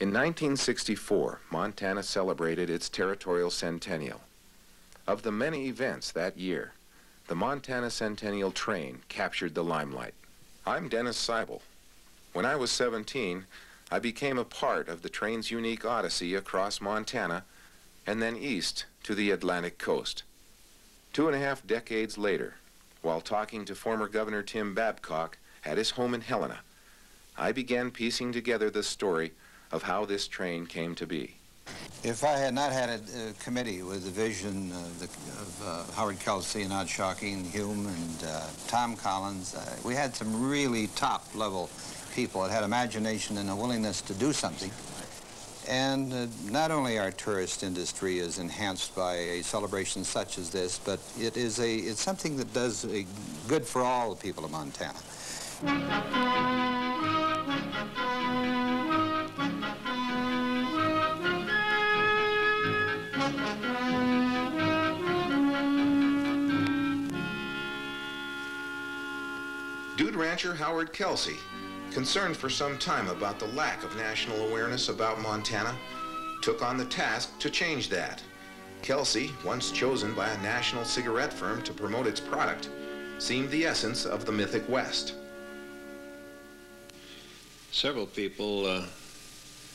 In 1964, Montana celebrated its territorial centennial. Of the many events that year, the Montana Centennial train captured the limelight. I'm Dennis Seibel. When I was 17, I became a part of the train's unique Odyssey across Montana and then east to the Atlantic coast. 2.5 decades later, while talking to former Governor Tim Babcock at his home in Helena, I began piecing together the story of how this train came to be. If I had not had a committee with the vision of Howard Kelsey and Odd Shockey and Hume and Tom Collins, we had some really top-level people that had imagination and a willingness to do something. And not only our tourist industry is enhanced by a celebration such as this, but it's something that does good for all the people of Montana. Dude rancher Howard Kelsey, concerned for some time about the lack of national awareness about Montana, took on the task to change that. Kelsey, once chosen by a national cigarette firm to promote its product, seemed the essence of the mythic West. Several people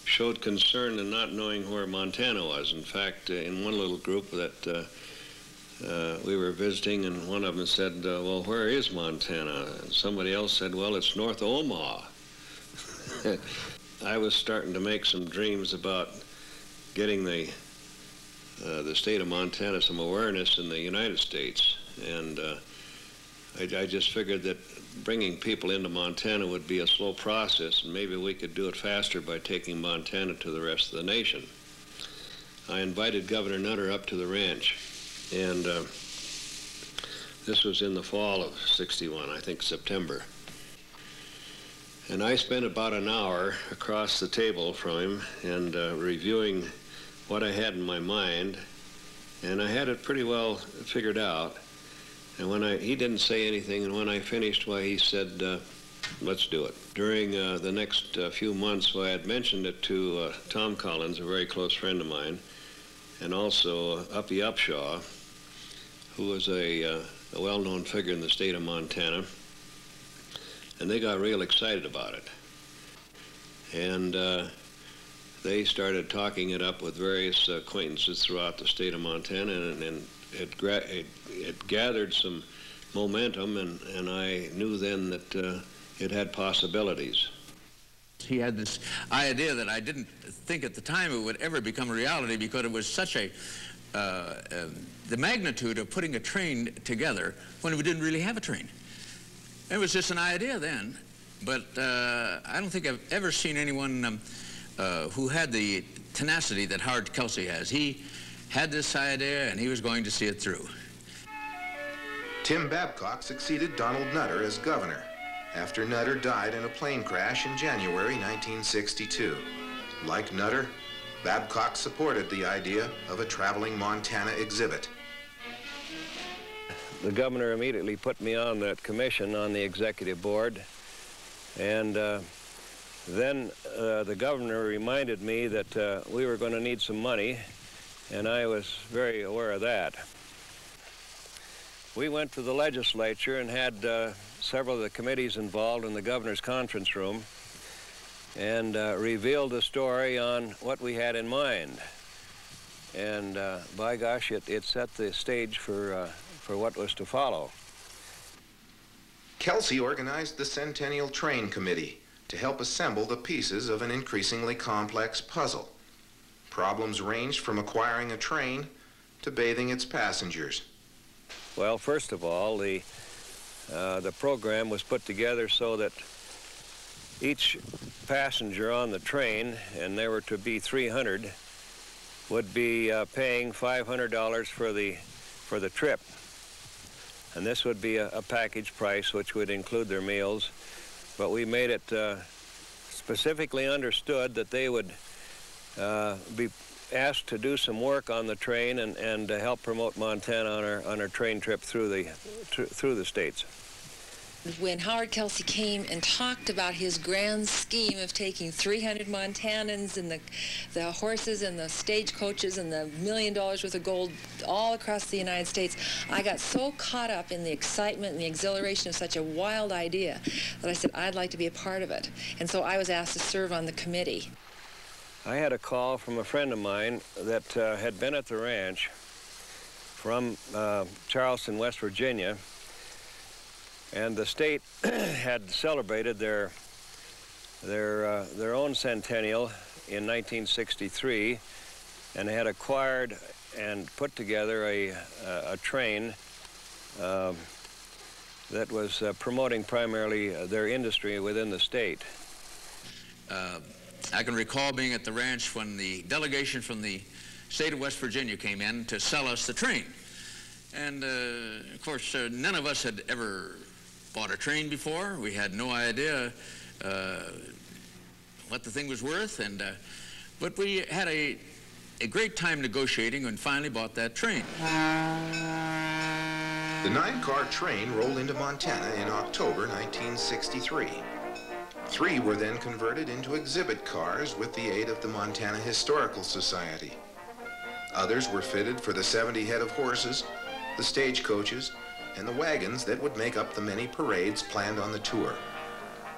showed concern in not knowing where Montana was. In fact, in one little group that we were visiting, and one of them said, well, where is Montana? And somebody else said, well, it's north of Omaha. I was starting to make some dreams about getting the state of Montana some awareness in the United States, and I just figured that bringing people into Montana would be a slow process, and maybe we could do it faster by taking Montana to the rest of the nation. I invited Governor Nutter up to the ranch, and this was in the fall of '61, I think September. And I spent about an hour across the table from him and reviewing what I had in my mind, and I had it pretty well figured out. And he didn't say anything, and when I finished, why, he said, let's do it. During the next few months, I had mentioned it to Tom Collins, a very close friend of mine, and also Uppy Upshaw, who was a well-known figure in the state of Montana, and they got real excited about it. And they started talking it up with various acquaintances throughout the state of Montana, and it gathered some momentum, and I knew then that it had possibilities. He had this idea that I didn't think at the time it would ever become a reality, because it was such the magnitude of putting a train together when we didn't really have a train. It was just an idea then, but I don't think I've ever seen anyone who had the tenacity that Howard Kelsey has. He had this idea, and he was going to see it through. Tim Babcock succeeded Donald Nutter as governor after Nutter died in a plane crash in January 1962. Like Nutter, Babcock supported the idea of a traveling Montana exhibit. The governor immediately put me on that commission on the executive board, and then the governor reminded me that we were going to need some money, and I was very aware of that. We went to the legislature and had several of the committees involved in the governor's conference room and revealed the story on what we had in mind. And by gosh, it set the stage for what was to follow. Kelsey organized the Centennial Train Committee to help assemble the pieces of an increasingly complex puzzle. Problems ranged from acquiring a train to bathing its passengers. Well, first of all, the program was put together so that each passenger on the train, and there were to be 300, would be paying $500 for the trip. And this would be a package price, which would include their meals. But we made it specifically understood that they would be asked to do some work on the train and to help promote Montana on our train trip through the states. When Howard Kelsey came and talked about his grand scheme of taking 300 Montanans and the horses and the stagecoaches and the $1 million worth of gold all across the United States, I got so caught up in the excitement and the exhilaration of such a wild idea that I said I'd like to be a part of it. And so I was asked to serve on the committee. I had a call from a friend of mine that had been at the ranch from Charleston, West Virginia, and the state had celebrated their own centennial in 1963, and had acquired and put together a train that was promoting primarily their industry within the state. I can recall being at the ranch when the delegation from the state of West Virginia came in to sell us the train. And of course, none of us had ever bought a train before. We had no idea what the thing was worth, but we had a great time negotiating and finally bought that train. The 9-car train rolled into Montana in October 1963. 3 were then converted into exhibit cars with the aid of the Montana Historical Society. Others were fitted for the 70 head of horses, the stagecoaches, and the wagons that would make up the many parades planned on the tour.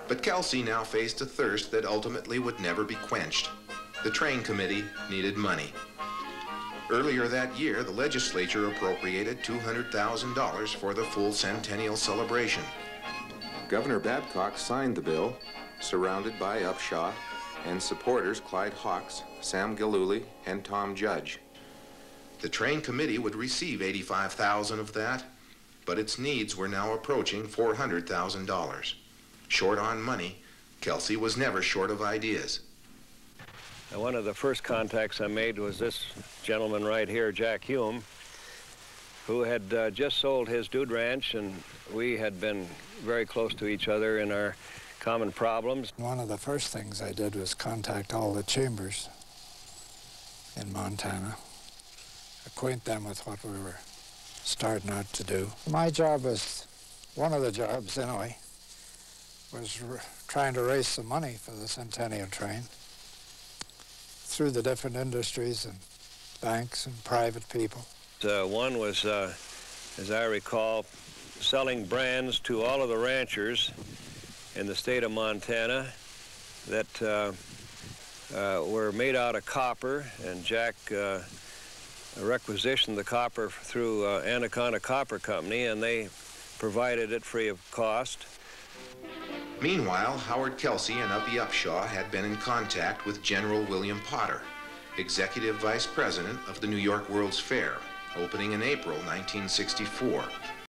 But Kelsey now faced a thirst that ultimately would never be quenched. The train committee needed money. Earlier that year, the legislature appropriated $200,000 for the full Centennial celebration. Governor Babcock signed the bill, surrounded by Upshaw and supporters Clyde Hawks, Sam Gillooly, and Tom Judge. The train committee would receive $85,000 of that, but its needs were now approaching $400,000. Short on money, Kelsey was never short of ideas. One of the first contacts I made was this gentleman right here, Jack Hume, who had just sold his dude ranch, and we had been very close to each other in our common problems. One of the first things I did was contact all the chambers in Montana, acquaint them with what we were starting out to do. My job was, one of the jobs anyway, was trying to raise some money for the Centennial train through the different industries and banks and private people. One was, as I recall, selling brands to all of the ranchers in the state of Montana that were made out of copper, and Jack requisitioned the copper through Anaconda Copper Company, and they provided it free of cost. Meanwhile, Howard Kelsey and Uppy Upshaw had been in contact with General William Potter, Executive Vice President of the New York World's Fair, opening in April 1964.